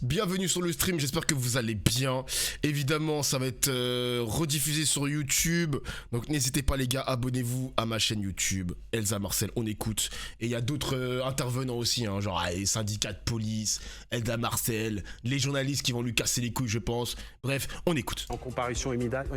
bienvenue sur le stream, j'espère que vous allez bien. Évidemment, ça va être rediffusé sur YouTube, donc n'hésitez pas les gars, abonnez-vous à ma chaîne YouTube, Elsa Marcel, on écoute. Et il y a d'autres intervenants aussi, hein, genre les syndicats de police, Elsa Marcel, les journalistes qui vont lui casser les couilles je pense. Bref, on écoute. En comparution immédiate,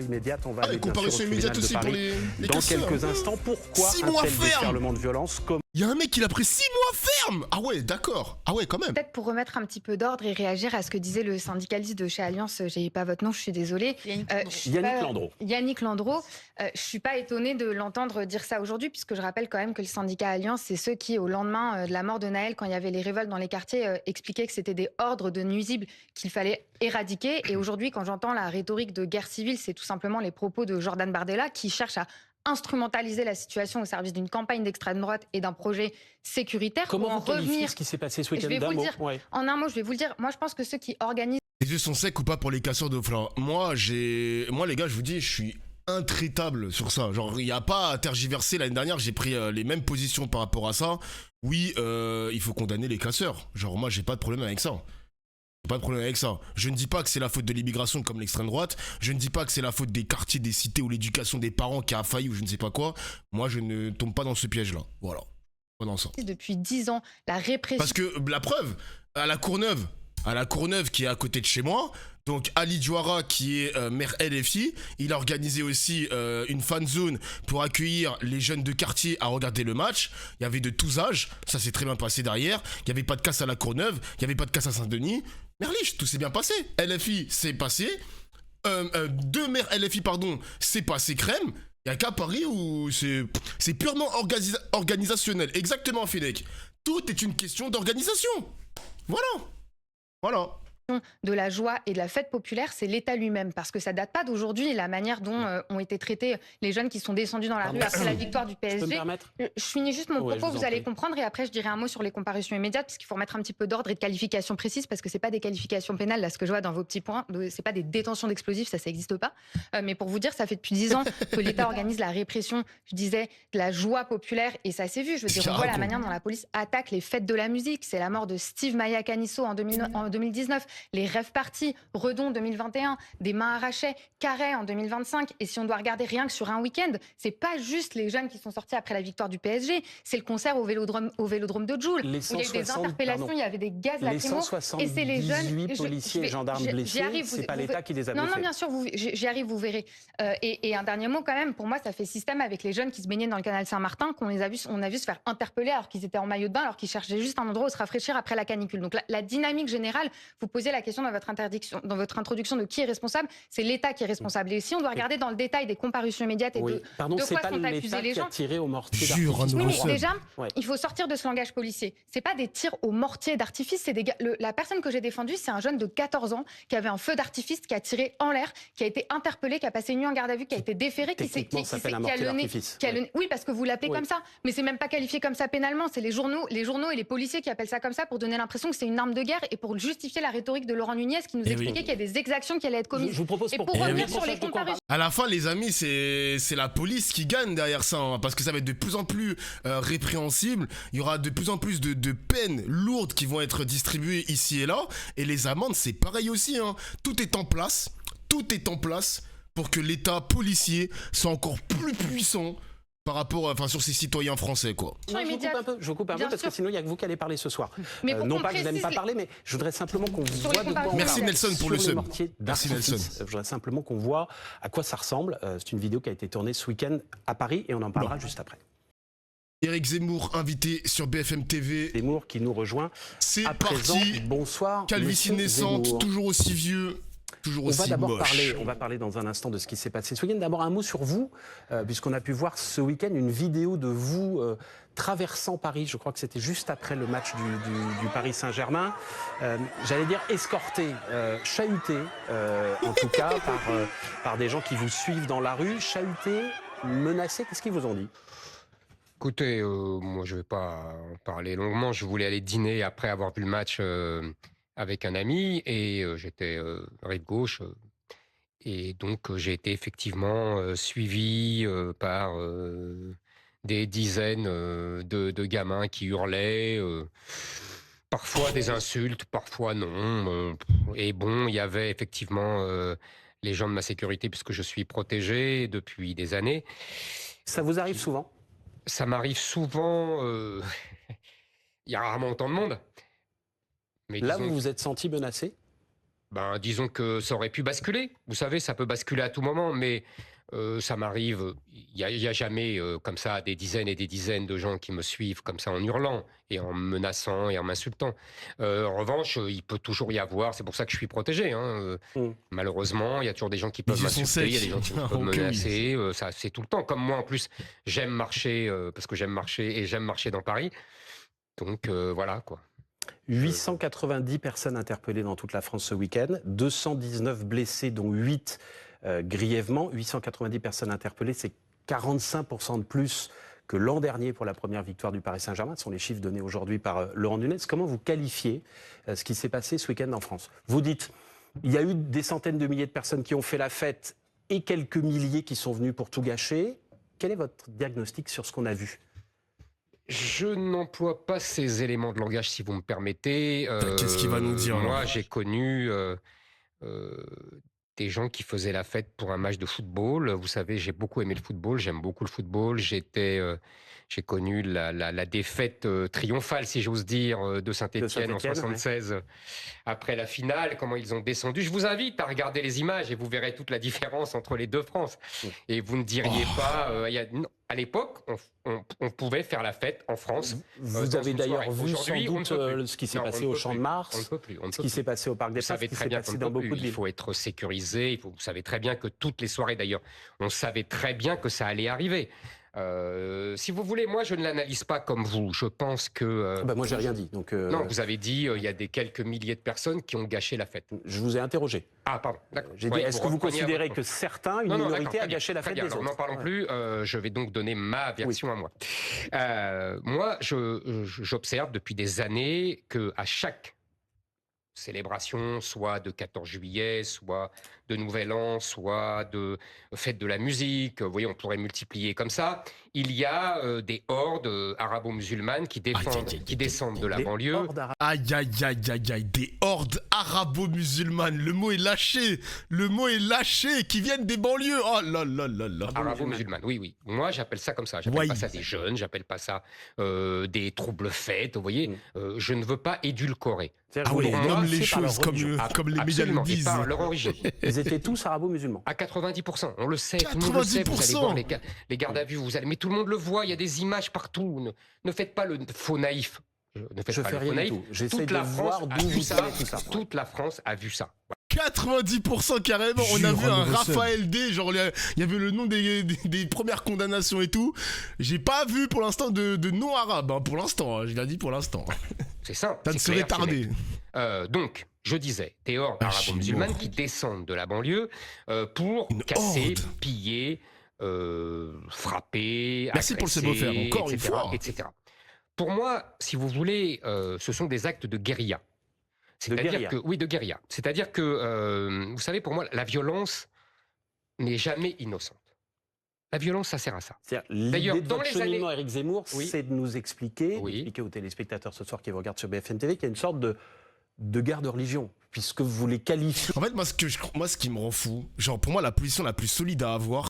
on va aller comparution immédiate aussi pour les dans casseurs. quelques instants. Pourquoi 6 un mois tel ferme déferlement de violence? Il y a un mec qui l'a pris 6 mois ferme. Ah ouais, d'accord. Ah ouais, quand même. Peut-être pour remettre un petit peu d'ordre et réagir à ce que disait le syndicaliste de chez Alliance, j'ai pas votre nom, je suis désolée. Yannick Landreau. Yannick Landreau, je suis pas étonnée de l'entendre dire ça aujourd'hui, puisque je rappelle quand même que le syndicat Alliance, c'est ceux qui, au lendemain de la mort de Naël, quand il y avait les révoltes dans les quartiers, expliquaient que c'était des ordres de nuisibles qu'il fallait éradiquer. Et aujourd'hui, quand j'entends la rhétorique de guerre civile, c'est tout simplement les propos de Jordan Bardella qui cherche à instrumentaliser la situation au service d'une campagne d'extrême droite et d'un projet sécuritaire. Comment pour en vous qualifiez revenir ce qui s'est passé ce Je week-end? vais vous le dire. Ouais. En un mot, je vais vous le dire. Moi, je pense que ceux qui organisent... Les yeux sont secs ou pas pour les casseurs de flanc. Moi les gars, je vous dis, je suis intraitable sur ça. Genre, il n'y a pas à tergiverser. L'année dernière, j'ai pris les mêmes positions par rapport à ça. Oui, il faut condamner les casseurs. Genre, moi, j'ai pas de problème avec ça. Pas de problème avec ça. Je ne dis pas que c'est la faute de l'immigration comme l'extrême droite. Je ne dis pas que c'est la faute des quartiers, des cités ou l'éducation des parents qui a failli ou je ne sais pas quoi. Moi, je ne tombe pas dans ce piège-là. Voilà. Pas dans ça. Depuis 10 ans, la répression... Parce que la preuve, à la Courneuve qui est à côté de chez moi, donc Ali Diouara qui est maire LFI, il a organisé aussi une fan zone pour accueillir les jeunes de quartier à regarder le match. Il y avait de tous âges, ça s'est très bien passé derrière. Il n'y avait pas de casse à la Courneuve, il n'y avait pas de casse à Saint-Denis. Merliche, tout s'est bien passé. LFI, c'est passé. Deux maires LFI, pardon, c'est passé crème. Il n'y a qu'à Paris où c'est purement organisationnel. Exactement, Félix. Tout est une question d'organisation. Voilà. de la joie et de la fête populaire, c'est l'État lui-même. Parce que ça date pas d'aujourd'hui, la manière dont ont été traités les jeunes qui sont descendus dans la rue après la victoire du PSG. Je peux me permettre? Je finis juste mon propos, vous allez prie. comprendre, et après je dirai un mot sur les comparutions immédiates, parce qu'il faut remettre un petit peu d'ordre et de qualification précise, parce que c'est pas des qualifications pénales, là, ce que je vois dans vos petits points, c'est pas des détentions d'explosifs, ça n'existe pas. Mais pour vous dire, ça fait depuis 10 ans que l'État organise la répression, je disais, de la joie populaire, et ça s'est vu. Je veux dire, on voit la manière dont la police attaque les fêtes de la musique. C'est la mort de Steve Maya Canisso en 2019, les rêves partis, Redon 2021, des mains arrachées, Carré en 2025. Et si on doit regarder rien que sur un week-end, c'est pas juste les jeunes qui sont sortis après la victoire du PSG, c'est le concert au Vélodrome de Joule. Il y a eu des interpellations, il y avait des gaz lacrymaux. Et c'est les jeunes. Policiers et gendarmes blessés, c'est pas l'État qui les a blessés. Non, bien sûr, j'y arrive, vous verrez. Et un dernier mot quand même, pour moi, ça fait système avec les jeunes qui se baignaient dans le canal Saint-Martin, on a vu se faire interpeller alors qu'ils étaient en maillot de bain, alors qu'ils cherchaient juste un endroit où se rafraîchir après la canicule. Donc la dynamique générale, vous posez la question dans votre introduction de qui est responsable, c'est l'État qui est responsable. Et si on doit regarder dans le détail des comparutions immédiates et de quoi sont accusés les gens, tiré au mortier oui, mais déjà, il faut sortir de ce langage policier. C'est pas des tirs au mortier d'artifice, c'est des la personne que j'ai défendue, c'est un jeune de 14 ans qui avait un feu d'artifice, qui a tiré en l'air, qui a été interpellé, qui a passé une nuit en garde à vue, qui a été déféré, qui a le nez. Oui, parce que vous l'appelez comme ça, mais c'est même pas qualifié comme ça pénalement. C'est les journaux et les policiers qui appellent ça comme ça pour donner l'impression que c'est une arme de guerre et pour justifier la rhétorique de Laurent Nunez qui nous expliquait qu'il y a des exactions qui allaient être commises. Je vous propose et pour revenir sur les comparutions. À la fin, les amis, c'est la police qui gagne derrière ça, hein, parce que ça va être de plus en plus répréhensible. Il y aura de plus en plus de peines lourdes qui vont être distribuées ici et là. Et les amendes, c'est pareil aussi. Hein. Tout est en place pour que l'État policier soit encore plus puissant par rapport, sur ces citoyens français, quoi. Non, je vous coupe un peu parce que sinon il n'y a que vous qui allez parler ce soir. Mais non pas que je n'aime pas parler, mais je voudrais simplement qu'on voit de quoi on Merci parle. Nelson pour le sub. Merci Nelson. Je voudrais simplement qu'on voit à quoi ça ressemble. C'est une vidéo qui a été tournée ce week-end à Paris et on en parlera juste après. Éric Zemmour, invité sur BFM TV. Zemmour qui nous rejoint. C'est parti. Bonsoir. Calvitie naissante, Zemmour. toujours aussi vieux. On va parler dans un instant de ce qui s'est passé ce week-end. D'abord un mot sur vous, puisqu'on a pu voir ce week-end une vidéo de vous traversant Paris. Je crois que c'était juste après le match du Paris Saint-Germain. J'allais dire escorté, chahuté, en tout cas par des gens qui vous suivent dans la rue. Chahuté, menacé, qu'est-ce qu'ils vous ont dit? Écoutez, moi je ne vais pas en parler longuement. Je voulais aller dîner après avoir vu le match avec un ami et j'étais rive gauche et donc j'ai été effectivement suivi par des dizaines de gamins qui hurlaient Parfois des insultes, parfois non. Et bon, il y avait effectivement les gens de ma sécurité, puisque je suis protégé depuis des années. Ça vous arrive souvent? Ça m'arrive souvent. Il y a rarement autant de monde. Mais Là, disons vous vous êtes senti menacé? disons que ça aurait pu basculer. Vous savez, ça peut basculer à tout moment, mais ça m'arrive. Il y a jamais comme ça des dizaines et des dizaines de gens qui me suivent comme ça en hurlant et en me menaçant et en m'insultant. En revanche, il peut toujours y avoir. C'est pour ça que je suis protégé. Malheureusement, il y a toujours des gens qui peuvent Ils sont m'insulter, il y a secs. des gens qui peuvent Ok, me oui. menacer. Ça, c'est tout le temps. Comme moi, en plus, j'aime marcher parce que j'aime marcher et j'aime marcher dans Paris. Donc voilà quoi. 890 personnes interpellées dans toute la France ce week-end, 219 blessés, dont 8 grièvement. 890 personnes interpellées, c'est 45% de plus que l'an dernier pour la première victoire du Paris Saint-Germain. Ce sont les chiffres donnés aujourd'hui par Laurent Nunez. Comment vous qualifiez ce qui s'est passé ce week-end en France? Vous dites, il y a eu des centaines de milliers de personnes qui ont fait la fête et quelques milliers qui sont venus pour tout gâcher. Quel est votre diagnostic sur ce qu'on a vu? Je n'emploie pas ces éléments de langage, si vous me permettez. Qu'est-ce qu'il va nous dire, Moi, alors j'ai connu des gens qui faisaient la fête pour un match de football. Vous savez, j'ai beaucoup aimé le football, j'aime beaucoup le football. J'ai connu la défaite triomphale, si j'ose dire, de Saint-Étienne en 76 après la finale, comment ils ont descendu. Je vous invite à regarder les images et vous verrez toute la différence entre les deux France. Et vous ne diriez pas... non, à l'époque, on pouvait faire la fête en France. Vous avez d'ailleurs vu sans Aujourd'hui, on ne doute peut plus. ce qui s'est Non, passé on ne au peut Champ de plus. Mars, On ne peut plus. On ne ce peut qui plus. s'est passé au Parc des Vous Princes, savez ce qui très s'est bien passé qu'on dans ne peut beaucoup plus. de Il villes. faut être sécurisé. Vous savez très bien que toutes les soirées, d'ailleurs, on savait très bien que ça allait arriver. Si vous voulez, moi, je ne l'analyse pas comme vous. Je pense que... Moi, j'ai rien dit. Donc, Non, vous avez dit il y a des quelques milliers de personnes qui ont gâché la fête. je vous ai interrogé. Ah, pardon. D'accord. J'ai dit, est-ce que vous considérez que certains, une minorité, a gâché la fête des Alors, autres? n'en parlons plus. Je vais donc donner ma version à moi. Moi, j'observe depuis des années qu'à chaque célébration, soit de 14 juillet, soit de Nouvel An, soit de fête de la musique, vous voyez, on pourrait multiplier comme ça, il y a des hordes arabo-musulmanes qui descendent de la Des banlieue. hordes arabes. Aïe, aïe, aïe, aïe, aïe, des hordes arabo-musulmanes. Le mot est lâché. Le mot est lâché. Qui viennent des banlieues. Oh là là là là. Arabo-musulmanes, oui, oui. Moi, j'appelle ça comme ça. J'appelle pas ça des jeunes, j'appelle pas ça des troubles fêtes, vous voyez. Je ne veux pas édulcorer. Ah oui, Pour ils moi, nomment les c'est par leur choses comme, religion. comme les médias le Absolument, et disent. par leur origine. Ils étaient tous arabo-musulmans. À 90%, on le sait, tout le monde le sait, vous allez 90%. voir les gardes à vue, mais tout le monde le voit, il y a des images partout. Ne faites pas le faux naïf. Ne faites Je pas fais le rien faux du naïf. tout. J'essaie Toute de la France voir a d'où vu vous ça. savez tout ça. Toute la France a vu ça. 90% carrément. On a vu un Raphaël D. Genre, il y avait le nom des premières condamnations et tout. J'ai pas vu pour l'instant de nom arabe. Hein, pour l'instant, hein, je l'ai dit pour l'instant. C'est simple. Ça ne c'est serait clair, c'est tardé. net. Donc, je disais, des hordes arabo-musulmanes qui descendent de la banlieue pour Une casser, horde. piller, frapper, Merci pour le agresser, savoir-faire, encore une etc., fois. etc. Pour moi, si vous voulez, ce sont des actes de guérilla. guérilla. De guérilla. C'est-à-dire que, vous savez, pour moi, la violence n'est jamais innocente. La violence, ça sert à ça. L'idée de dans votre les années- cheminement, Éric Zemmour, Oui. c'est de nous expliquer, Oui. d'expliquer aux téléspectateurs ce soir qui vous regardent sur BFM TV, qu'il y a une sorte de guerre de religion, puisque vous les qualifiez. En fait, moi, ce qui me rend fou, genre, pour moi, la position la plus solide à avoir,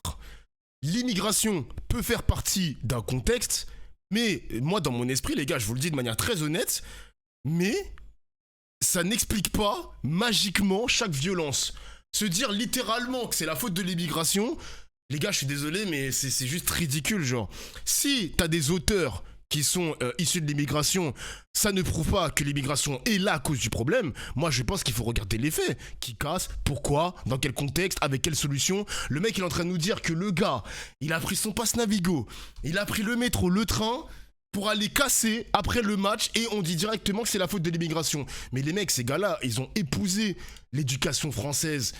l'immigration peut faire partie d'un contexte, mais moi, dans mon esprit, les gars, je vous le dis de manière très honnête, mais ça n'explique pas magiquement chaque violence. Se dire littéralement que c'est la faute de l'immigration, les gars, je suis désolé, mais c'est juste ridicule, genre. Si t'as des auteurs qui sont issus de l'immigration, ça ne prouve pas que l'immigration est là à cause du problème. Moi, je pense qu'il faut regarder les faits. Qui casse, pourquoi, dans quel contexte, avec quelle solution. Le mec, il est en train de nous dire que le gars, il a pris son passe Navigo, il a pris le métro, le train, pour aller casser après le match, et on dit directement que c'est la faute de l'immigration. Mais les mecs, ces gars-là, ils ont épousé l'éducation française,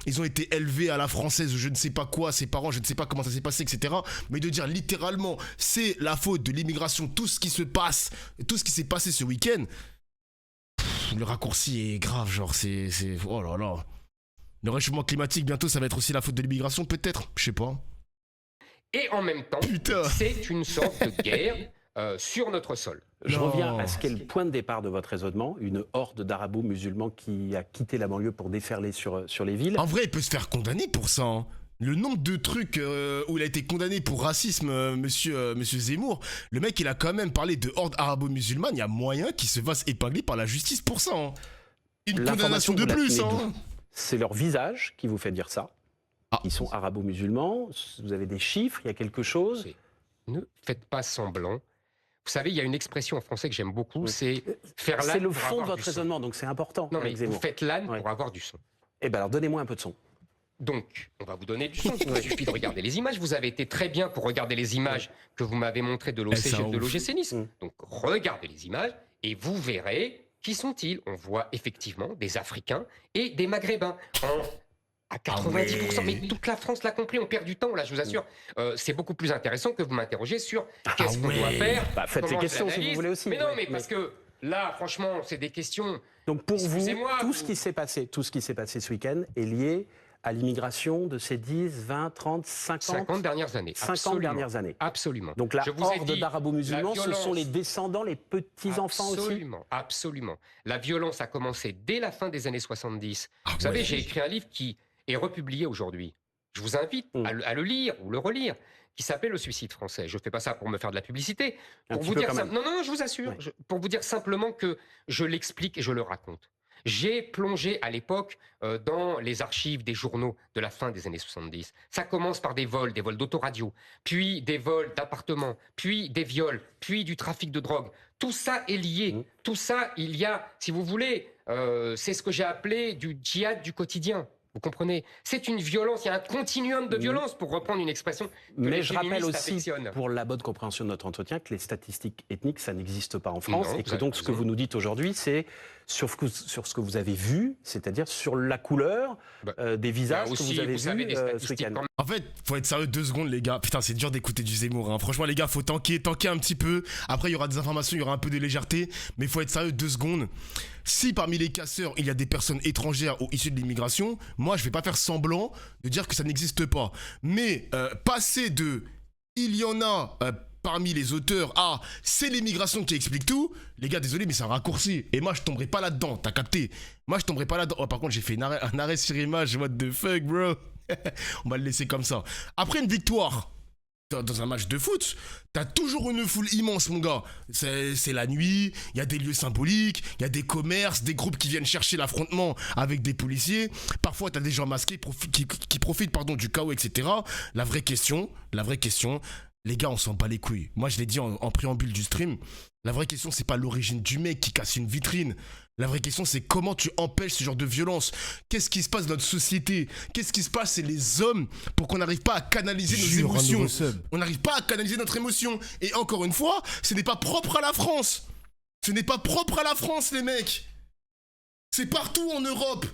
ils ont été élevés à la française, je ne sais pas quoi, ses parents, je ne sais pas comment ça s'est passé, etc. Mais de dire littéralement, c'est la faute de l'immigration, tout ce qui se passe, tout ce qui s'est passé ce week-end, le raccourci est grave, genre, c'est... Oh là là. Le réchauffement climatique, bientôt, ça va être aussi la faute de l'immigration, peut-être, je sais pas. Et en même temps, Putain. c'est une sorte de guerre sur notre sol. Je Non. reviens à ce qu'est le point de départ de votre raisonnement, une horde d'arabo-musulmans qui a quitté la banlieue pour déferler sur les villes. En vrai, il peut se faire condamner pour ça. Hein. Le nombre de trucs où il a été condamné pour racisme, monsieur Zemmour, le mec, il a quand même parlé de horde arabo-musulmane. Il y a moyen qu'il se fasse épingler par la justice pour ça. Hein. Une condamnation de vous la plus. tenez Hein. d'où ? C'est leur visage qui vous fait dire ça. Ah. Ils sont arabo-musulmans, vous avez des chiffres, il y a quelque chose. Ne faites pas semblant. Vous savez, il y a une expression en français que j'aime beaucoup, c'est faire l'âne C'est le pour fond de avoir votre du son. raisonnement, donc c'est important. Non, mais avec Zemmour. vous faites l'âne Ouais. pour avoir du son. Eh bien alors donnez-moi un peu de son. Donc, on va vous donner du son. Il suffit de regarder les images. Vous avez été très bien pour regarder les images que vous m'avez montrées de c'est un l'OGC Nice. Mm. Donc, regardez les images et vous verrez qui sont-ils. On voit effectivement des Africains et des Maghrébins. À 90%, mais toute la France l'a compris, on perd du temps là, je vous assure. C'est beaucoup plus intéressant que vous m'interrogez sur qu'est-ce qu'on doit faire. Bah, faites les comment je questions si vous l'analyse. voulez aussi. Mais non, Ouais, mais parce que là, franchement, c'est des questions. Donc pour vous, Excusez-moi, tout ce qui s'est passé ce week-end est lié à l'immigration de ces 10, 20, 30, 50 dernières années. 50 absolument. dernières années. Absolument. Donc la Je vous ai horde dit, d'arabo-musulmans, la ce sont violence- les descendants, les petits-enfants aussi. Absolument, absolument. La violence a commencé dès la fin des années 70. Ah Vous savez, ouais. j'ai écrit un livre qui est republié aujourd'hui. Je vous invite Mm. à le lire ou le relire, qui s'appelle Le suicide français. Je ne fais pas ça pour me faire de la publicité. Un Pour petit vous peu dire quand même. non, non, je vous assure. Ouais. Pour vous dire simplement que je l'explique et je le raconte. J'ai plongé à l'époque dans les archives des journaux de la fin des années 70. Ça commence par des vols d'autoradio, puis des vols d'appartements, puis des viols, puis du trafic de drogue. Tout ça est lié. Mmh. Tout ça, il y a, si vous voulez, c'est ce que j'ai appelé du djihad du quotidien. Vous comprenez? C'est une violence, il y a un continuum de violence, pour reprendre une expression que Mais les je rappelle féministes aussi, affectionnent. pour la bonne compréhension de notre entretien, que les statistiques ethniques, ça n'existe pas en France. Non, et vous que avez donc ce que raison. vous nous dites aujourd'hui, c'est sur ce que vous avez vu, c'est-à-dire sur la couleur Bah, des Il y a visages que aussi, vous avez vous savez, vus des ce statistiques week-end. quand même. En fait, faut être sérieux 2 secondes, les gars. Putain, c'est dur d'écouter du Zemmour. Hein. Franchement, les gars, faut tanker un petit peu. Après, il y aura des informations, il y aura un peu de légèreté. Mais faut être sérieux 2 secondes. Si parmi les casseurs, il y a des personnes étrangères ou issues de l'immigration, moi, je vais pas faire semblant de dire que ça n'existe pas. Mais passer de il y en a parmi les auteurs à c'est l'immigration qui explique tout, les gars, désolé, mais c'est un raccourci. Et moi, je tomberai pas là-dedans, t'as capté? Moi, je tomberai pas là-dedans. Oh, par contre, j'ai fait un arrêt sur image. What the fuck, bro? On va le laisser comme ça. Après une victoire dans un match de foot, t'as toujours une foule immense, mon gars. C'est la nuit, il y a des lieux symboliques, il y a des commerces, des groupes qui viennent chercher l'affrontement avec des policiers. Parfois, t'as des gens masqués qui profitent du chaos, etc. La vraie question, les gars, on s'en bat les couilles. Moi, je l'ai dit en préambule du stream. La vraie question, c'est pas l'origine du mec qui casse une vitrine. La vraie question, c'est comment tu empêches ce genre de violence. Qu'est-ce qui se passe dans notre société? Qu'est-ce qui se passe chez les hommes pour qu'on n'arrive pas à canaliser nos émotions? On n'arrive pas à canaliser notre émotion. Et encore une fois, ce n'est pas propre à la France. Ce n'est pas propre à la France, les mecs. C'est partout en Europe.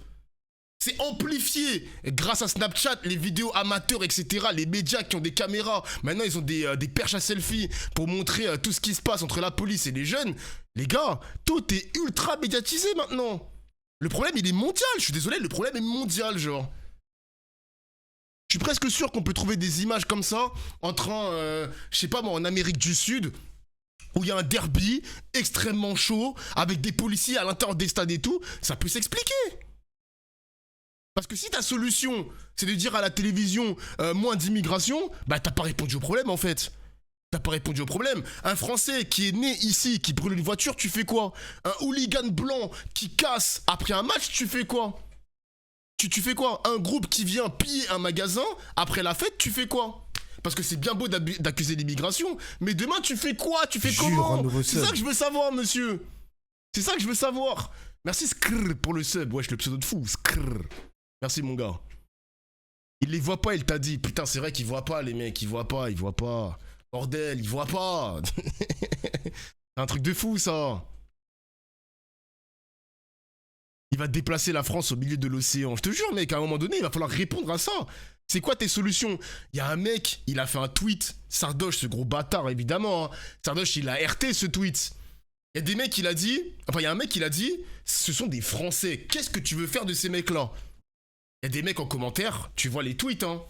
C'est amplifié grâce à Snapchat, les vidéos amateurs, etc. Les médias qui ont des caméras. Maintenant, ils ont des perches à selfie pour montrer tout ce qui se passe entre la police et les jeunes. Les gars, tout est ultra médiatisé maintenant. Le problème, il est mondial. Je suis désolé, le problème est mondial, genre. Je suis presque sûr qu'on peut trouver des images comme ça je sais pas moi, en Amérique du Sud, où il y a un derby extrêmement chaud, avec des policiers à l'intérieur des stades et tout. Ça peut s'expliquer. Parce que si ta solution, c'est de dire à la télévision moins d'immigration, bah t'as pas répondu au problème en fait. T'as pas répondu au problème. Un Français qui est né ici, qui brûle une voiture, tu fais quoi? Un hooligan blanc qui casse après un match, tu fais quoi? Tu fais quoi? Un groupe qui vient piller un magasin après la fête, tu fais quoi? Parce que c'est bien beau d'accuser l'immigration, mais demain tu fais quoi? Tu fais comment? C'est ça que je veux savoir, monsieur. C'est ça que je veux savoir. Merci Skrrr pour le sub. Wesh, le pseudo de fou. Skrrr. Merci mon gars. Il les voit pas, il t'a dit. Putain, c'est vrai qu'ils voient pas, les mecs. Ils voient pas. Bordel, ils voient pas. C'est un truc de fou, ça. Il va déplacer la France au milieu de l'océan. Je te jure, mec, à un moment donné, il va falloir répondre à ça. C'est quoi tes solutions? Il y a un mec, il a fait un tweet. Sardoche, ce gros bâtard, évidemment. Hein. Sardoche, il a RT ce tweet. Il y a des mecs, il y a un mec qui a dit, ce sont des Français. Qu'est-ce que tu veux faire de ces mecs-là? Il y a des mecs en commentaire, tu vois les tweets, hein.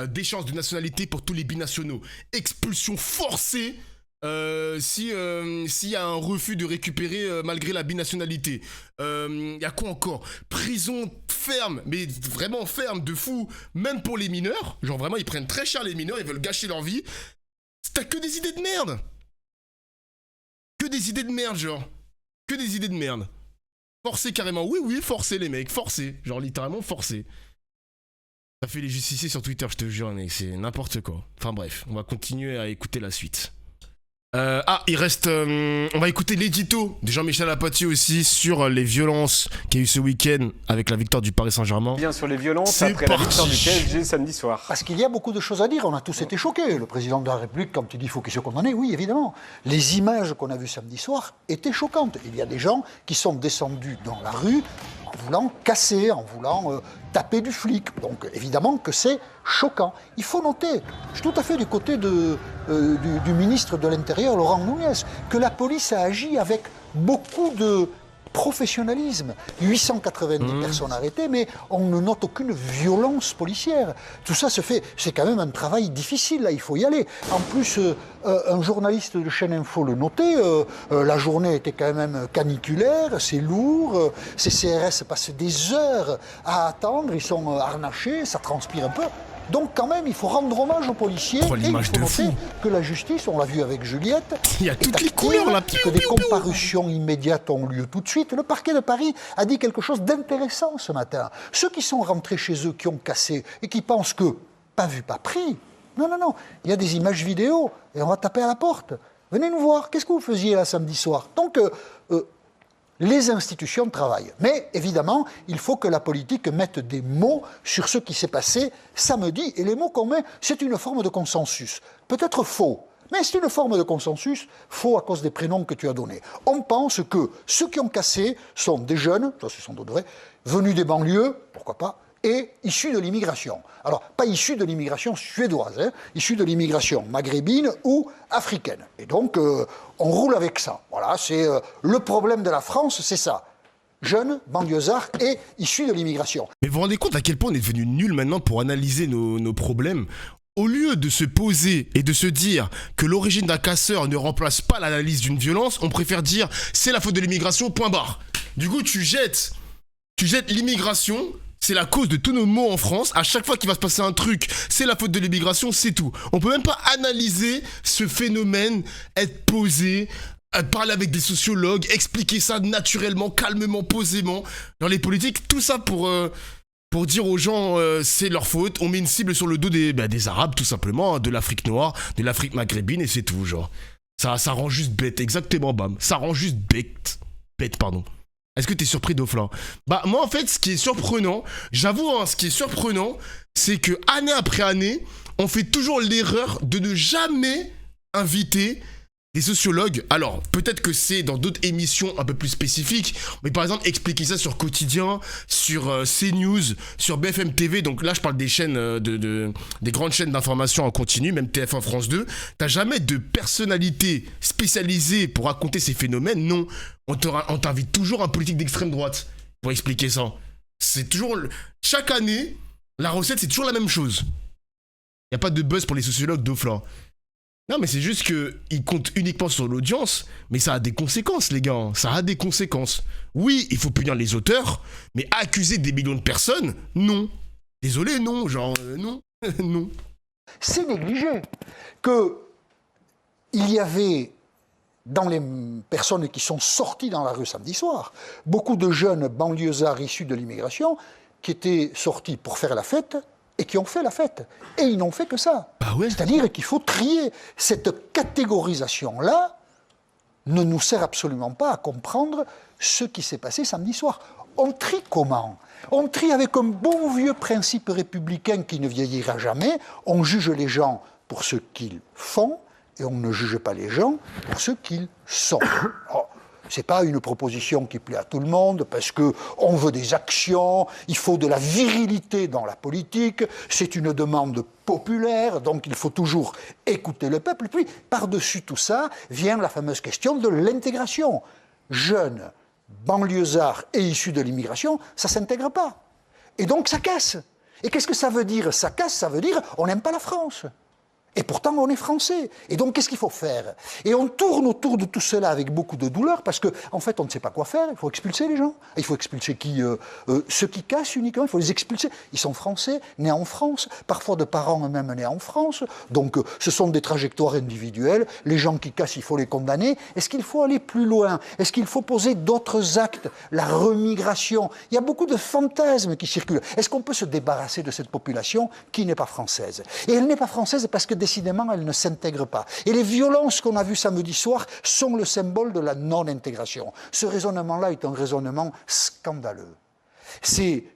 D'échange de nationalité pour tous les binationaux. Expulsion forcée s'il y a un refus de récupérer malgré la binationalité. Il y a quoi encore? Prison ferme, mais vraiment ferme, de fou, même pour les mineurs. Genre vraiment, ils prennent très cher les mineurs, ils veulent gâcher leur vie. T'as que des idées de merde. Que des idées de merde, genre. Que des idées de merde. Forcé carrément. Oui, forcé les mecs, forcé. Genre littéralement forcé. Ça fait les justiciers sur Twitter, je te jure, mec, c'est n'importe quoi. Enfin bref, on va continuer à écouter la suite. Il reste... on va écouter l'édito de Jean-Michel Apathy aussi sur les violences qu'il y a eu ce week-end avec la victoire du Paris Saint-Germain. Bien sur les violences C'est après parti. la victoire du PSG samedi soir. Parce qu'il y a beaucoup de choses à dire, on a tous été choqués. Le président de la République, quand il dit qu'il faut qu'il soit condamné, oui, évidemment. Les images qu'on a vues samedi soir étaient choquantes. Il y a des gens qui sont descendus dans la rue en voulant casser, en voulant taper du flic. Donc évidemment que c'est choquant. Il faut noter, je suis tout à fait du côté du ministre de l'Intérieur, Laurent Nunez, que la police a agi avec beaucoup de professionnalisme. 890 personnes arrêtées, mais on ne note aucune violence policière. Tout ça se fait, c'est quand même un travail difficile, là, il faut y aller. En plus, un journaliste de chaîne Info le notait, la journée était quand même caniculaire, c'est lourd, ces CRS passent des heures à attendre, ils sont harnachés, ça transpire un peu. Donc quand même, il faut rendre hommage aux policiers et il faut noter que la justice, on l'a vu avec Juliette, il y a toutes les couleurs là, que des comparutions immédiates ont lieu tout de suite. Le parquet de Paris a dit quelque chose d'intéressant ce matin. Ceux qui sont rentrés chez eux, qui ont cassé et qui pensent que pas vu, pas pris. Non, il y a des images vidéo et on va taper à la porte. Venez nous voir, qu'est-ce que vous faisiez là samedi soir? Donc les institutions travaillent. Mais évidemment, il faut que la politique mette des mots sur ce qui s'est passé samedi. Et les mots qu'on met, c'est une forme de consensus. Peut-être faux, mais c'est une forme de consensus, faux à cause des prénoms que tu as donnés. On pense que ceux qui ont cassé sont des jeunes, ça c'est sans doute vrai, venus des banlieues, pourquoi pas, et issus de l'immigration. Alors, pas issus de l'immigration suédoise, issus de l'immigration maghrébine ou africaine. Et donc, on roule avec ça. Voilà, c'est le problème de la France, c'est ça. Jeunes, banlieusards et issus de l'immigration. Mais vous vous rendez compte à quel point on est devenu nul maintenant pour analyser nos problèmes? Au lieu de se poser et de se dire que l'origine d'un casseur ne remplace pas l'analyse d'une violence, on préfère dire c'est la faute de l'immigration, point barre. Du coup, tu jettes l'immigration. C'est la cause de tous nos maux en France. À chaque fois qu'il va se passer un truc, c'est la faute de l'immigration, c'est tout. On peut même pas analyser ce phénomène, être posé, parler avec des sociologues, expliquer ça naturellement, calmement, posément. Dans les politiques, tout ça pour dire aux gens c'est leur faute. On met une cible sur le dos des Arabes, tout simplement, de l'Afrique noire, de l'Afrique maghrébine, et c'est tout, genre. Ça rend juste bête, exactement, bam. Ça rend juste bête, pardon. Est-ce que t'es surpris, Dofla? Bah moi en fait ce qui est surprenant, j'avoue ce qui est surprenant, c'est que année après année, on fait toujours l'erreur de ne jamais inviter des sociologues. Alors peut-être que c'est dans d'autres émissions un peu plus spécifiques, mais par exemple expliquer ça sur Quotidien, sur CNews, sur BFM TV, donc là je parle des chaînes des grandes chaînes d'information en continu, même TF1, France 2, t'as jamais de personnalité spécialisée pour raconter ces phénomènes, non. On t'invite toujours un politique d'extrême droite pour expliquer ça. C'est toujours... Chaque année, la recette, c'est toujours la même chose. Il n'y a pas de buzz pour les sociologues d'Ofla. Non, mais c'est juste qu'ils comptent uniquement sur l'audience, mais ça a des conséquences, les gars. Ça a des conséquences. Oui, il faut punir les auteurs, mais accuser des millions de personnes, non. Désolé, non. Genre, non. Non. C'est négligé qu'il y avait... dans les personnes qui sont sorties dans la rue samedi soir, beaucoup de jeunes banlieusards issus de l'immigration qui étaient sortis pour faire la fête et qui ont fait la fête. Et ils n'ont fait que ça. Bah ouais. C'est-à-dire qu'il faut trier. Cette catégorisation-là ne nous sert absolument pas à comprendre ce qui s'est passé samedi soir. On trie comment? On trie avec un bon vieux principe républicain qui ne vieillira jamais. On juge les gens pour ce qu'ils font, et on ne juge pas les gens pour ce qu'ils sont. Ce n'est pas une proposition qui plaît à tout le monde, parce qu'on veut des actions, il faut de la virilité dans la politique, c'est une demande populaire, donc il faut toujours écouter le peuple. Et puis, par-dessus tout ça, vient la fameuse question de l'intégration. Jeunes, banlieusards et issus de l'immigration, ça ne s'intègre pas. Et donc ça casse. Et qu'est-ce que ça veut dire? Ça casse, ça veut dire on n'aime pas la France. Et pourtant, on est français. Et donc, qu'est-ce qu'il faut faire? Et on tourne autour de tout cela avec beaucoup de douleur parce qu'en fait, on ne sait pas quoi faire. Il faut expulser les gens. Il faut expulser ceux qui cassent uniquement. Il faut les expulser. Ils sont français, nés en France, parfois de parents eux-mêmes nés en France. Donc, ce sont des trajectoires individuelles. Les gens qui cassent, il faut les condamner. Est-ce qu'il faut aller plus loin? Est-ce qu'il faut poser d'autres actes? La remigration. Il y a beaucoup de fantasmes qui circulent. Est-ce qu'on peut se débarrasser de cette population qui n'est pas française? Et elle n'est pas française parce que décidément, elle ne s'intègre pas. Et les violences qu'on a vues samedi soir sont le symbole de la non-intégration. Ce raisonnement-là est un raisonnement scandaleux. Ces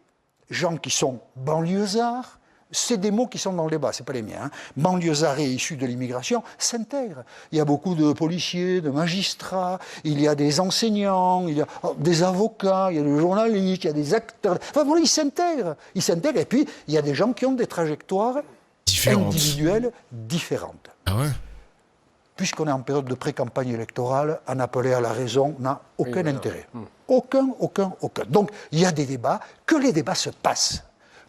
gens qui sont banlieusards, c'est des mots qui sont dans le débat, ce pas les miens. Banlieusards et issus de l'immigration s'intègrent. Il y a beaucoup de policiers, de magistrats, il y a des enseignants, il y a des avocats, il y a des journalistes, il y a des acteurs. Enfin voilà, ils s'intègrent. Ils s'intègrent. Et puis, il y a des gens qui ont des trajectoires individuelles différentes. Ah ouais? Puisqu'on est en période de pré-campagne électorale, en appeler à la raison n'a aucun intérêt. Aucun. Donc, il y a des débats, que les débats se passent,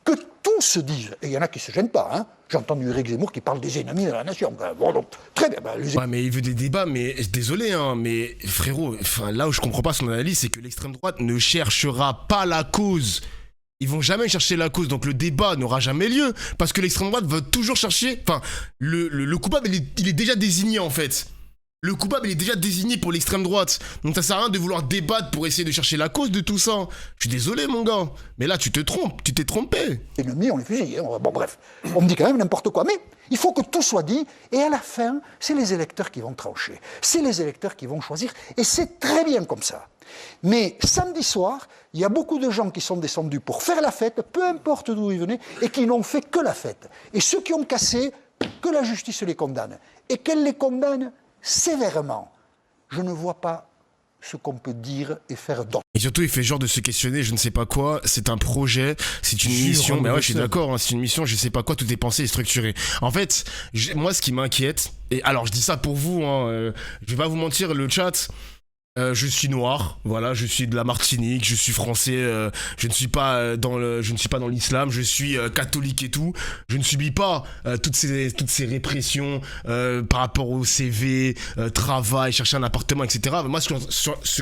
que tout se dise. Et il y en a qui ne se gênent pas. Hein. J'ai entendu Éric Zemmour qui parle des ennemis de la nation. Bon, donc, très bien. Ouais, mais il veut des débats, mais désolé, hein, mais frérot, là où je comprends pas son analyse, c'est que l'extrême droite ne cherchera pas la cause. Ils vont jamais chercher la cause, donc le débat n'aura jamais lieu, parce que l'extrême droite va toujours chercher... Enfin, le coupable, il est déjà désigné, en fait. Le coupable, il est déjà désigné pour l'extrême droite. Donc ça sert à rien de vouloir débattre pour essayer de chercher la cause de tout ça. Je suis désolé, mon gars, mais là, tu te trompes, tu t'es trompé. Les ennemis, on les fusille. Bon, bref, on me dit quand même n'importe quoi. Mais il faut que tout soit dit, et à la fin, c'est les électeurs qui vont trancher. C'est les électeurs qui vont choisir, et c'est très bien comme ça. Mais samedi soir, il y a beaucoup de gens qui sont descendus pour faire la fête, peu importe d'où ils venaient, et qui n'ont fait que la fête. Et ceux qui ont cassé, que la justice les condamne. Et qu'elle les condamne sévèrement. Je ne vois pas ce qu'on peut dire et faire d'autre. Et surtout, il fait genre de se questionner, je ne sais pas quoi, c'est un projet, c'est une mission, mais ouais, je suis d'accord, hein, c'est une mission, je sais pas quoi, tout est pensé et structuré. En fait, moi, ce qui m'inquiète, et alors je dis ça pour vous, hein, je vais pas vous mentir, le chat... je suis noir, voilà, je suis de la Martinique, je suis français, je ne suis pas dans l'islam, je suis catholique et tout. Je ne subis pas toutes ces répressions par rapport au CV, travail, chercher un appartement, etc. Mais moi, ce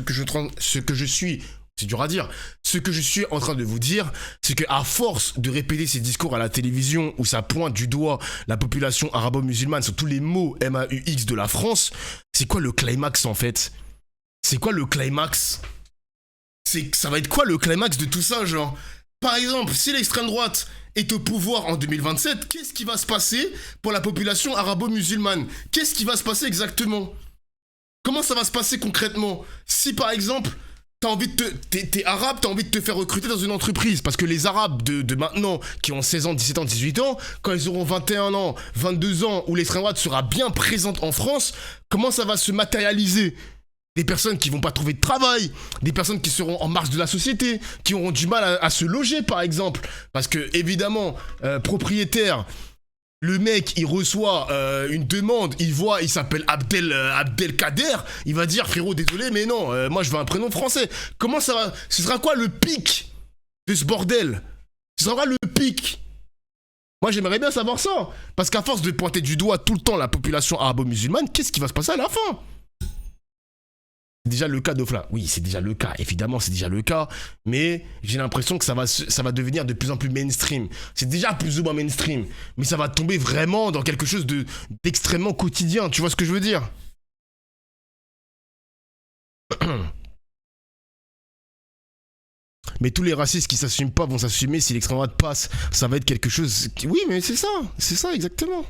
que je suis, c'est dur à dire. Ce que je suis en train de vous dire, c'est qu'à force de répéter ces discours à la télévision où ça pointe du doigt la population arabo-musulmane sur tous les mots MAUX de la France, c'est quoi le climax en fait ? C'est quoi le climax? Ça va être quoi le climax de tout ça, genre? Par exemple, si l'extrême droite est au pouvoir en 2027, qu'est-ce qui va se passer pour la population arabo-musulmane? Qu'est-ce qui va se passer exactement? Comment ça va se passer concrètement? Si par exemple, t'es arabe, t'as envie de te faire recruter dans une entreprise, parce que les arabes de maintenant, qui ont 16 ans, 17 ans, 18 ans, quand ils auront 21 ans, 22 ans, où l'extrême droite sera bien présente en France, comment ça va se matérialiser? Des personnes qui vont pas trouver de travail, des personnes qui seront en marge de la société, qui auront du mal à se loger par exemple. Parce que évidemment, propriétaire, le mec il reçoit une demande, il s'appelle Abdelkader, il va dire frérot désolé mais non, moi je veux un prénom français. Comment ça va? Ce sera quoi le pic de ce bordel? Ce sera quoi le pic? Moi j'aimerais bien savoir ça. Parce qu'à force de pointer du doigt tout le temps la population arabo-musulmane, qu'est-ce qui va se passer à la fin? C'est déjà le cas d'Ofla. Oui, c'est déjà le cas. Évidemment, c'est déjà le cas. Mais j'ai l'impression que ça va devenir de plus en plus mainstream. C'est déjà plus ou moins mainstream. Mais ça va tomber vraiment dans quelque chose d'extrêmement quotidien. Tu vois ce que je veux dire? Mais tous les racistes qui s'assument pas vont s'assumer. Si l'extrême droite passe, ça va être quelque chose... Oui, mais c'est ça exactement.